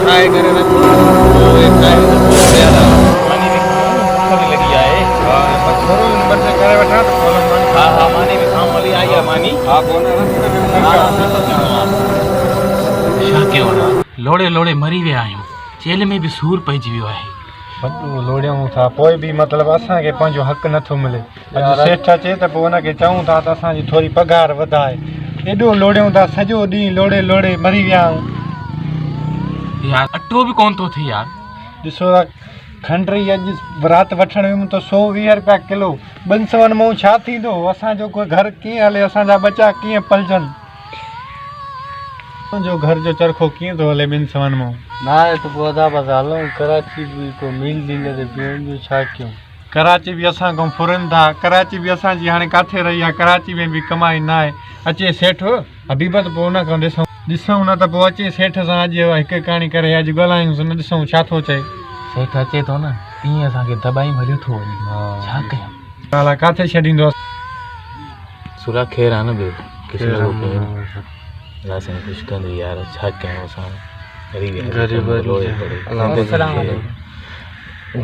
ठाए करे रखो ओए ठाए तो यार मानी भी थोड़ी लगी आए हां पर थोरो नंबर से करे बैठा तो कॉलम मानी हां हां मानी भी काम वाली आई है मानी हां कोने छा कयो ना लोड़े लोड़े मरी विया आहियूं जेल में भी सूर पइजी वियो आहे बंदू लोड़ियूं था पोइ बि मतिलबु असांखे पंहिंजो हक़ नथो मिले अॼु सेठ अचे त पोइ हुनखे चऊं था त असांजी थोरी पघार वधाए एॾो लोड़ियूं था सॼो ॾींहुं लोड़े लोड़े मरी विया आहियूं यार अटो बि कोन थो थिए यार ॾिसो त खंडरी अॼु राति वठण वियुमि त 120 रुपया किलो 200 मां छा थींदो असांजो कोई घर कीअं हले असांजा बचा कीअं पलजनि असांजो घर जो चरखो कीअं थो हले 200 मां ना तो पौधा बस हलो कराची भी को मिल दींगे तो पेड़ जो छा क्यों कराची बि असां खां फुरनि था कराची बि असांजी हाणे किथे रही आहे कराची में बि कमाई न आहे अचे सेठ हबीबत पोइ हुन खां ॾिसूं न त पोइ अचे सेठ सां अॼु हिकु कहाणी करे अॼु ॻाल्हायूंसि न ॾिसूं छा थो चए सेठ अचे थो न तीअं असांखे दॿाई हलियो थो वञे छा कयूं हाल किथे छॾींदो सुरा ख़ैर आहे न ॿियो किथे लासन खुश कंदी यार छा कयूं असां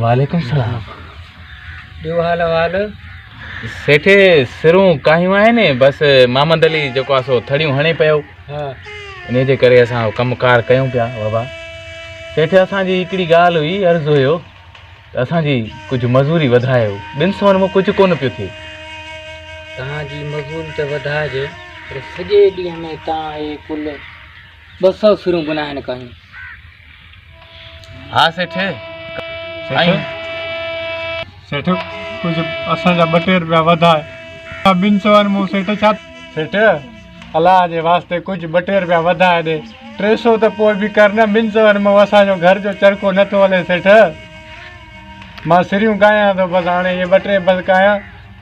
वालेकुम सलाम जो हाल वाल सेठे सिरूं काहियूं आहिनि बसि मोहम्मद अली जेको आहे सो थड़ियूं हणे पियो इन जे करे असां कमुकार कयूं पिया बाबा सेठ असांजी हिकिड़ी ॻाल्हि हुई अर्ज़ु हुयो त असांजी कुझु मज़ूरी वधायो 200 में कुझु कोन पियो थिए तव्हांजी मज़ूरी त वधाइजे पर सॼे ॾींहं में तव्हां हे कुल 200 सिरूं बनाइनि कयूं हा सेठ सेठ कुझु असांजा 2 रुपया वधाए 200 मूं सेठ छा सेठ अलाह जे वास्ते कुझु 2 रुपया वधाए ॾे 300 त पोइ बि कर न 200 में असांजो घर जो चरखो नथो हले सेठ मां सिरियूं कायां थो बसि हाणे इहे 2 बसि कायां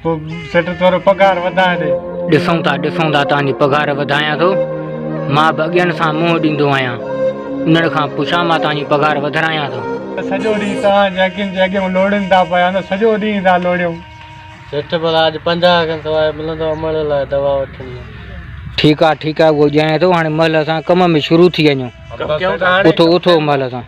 पोइ सेठ थोरो पघार वधाए ॾे ॾिसूं था तव्हांजी पघार वधायां थो मां बि अॻियनि सां मुंहुं ॾींदो आहियां उन्हनि खां पुछां मां तव्हांजी पघार वधायां थो सॼो ॾींहुं तव्हां जंहिं अॻियां लोड़नि था पिया न सॼो ॾींहुं था लोड़ियूं सेठ भला अॼु 50 खनि सवाइ मिलंदो अमल लाइ दवा वठणी ठीकु आहे उहो ॼाणे थो हाणे महिल असां कम में शुरू थी वञूं उथो महिल असां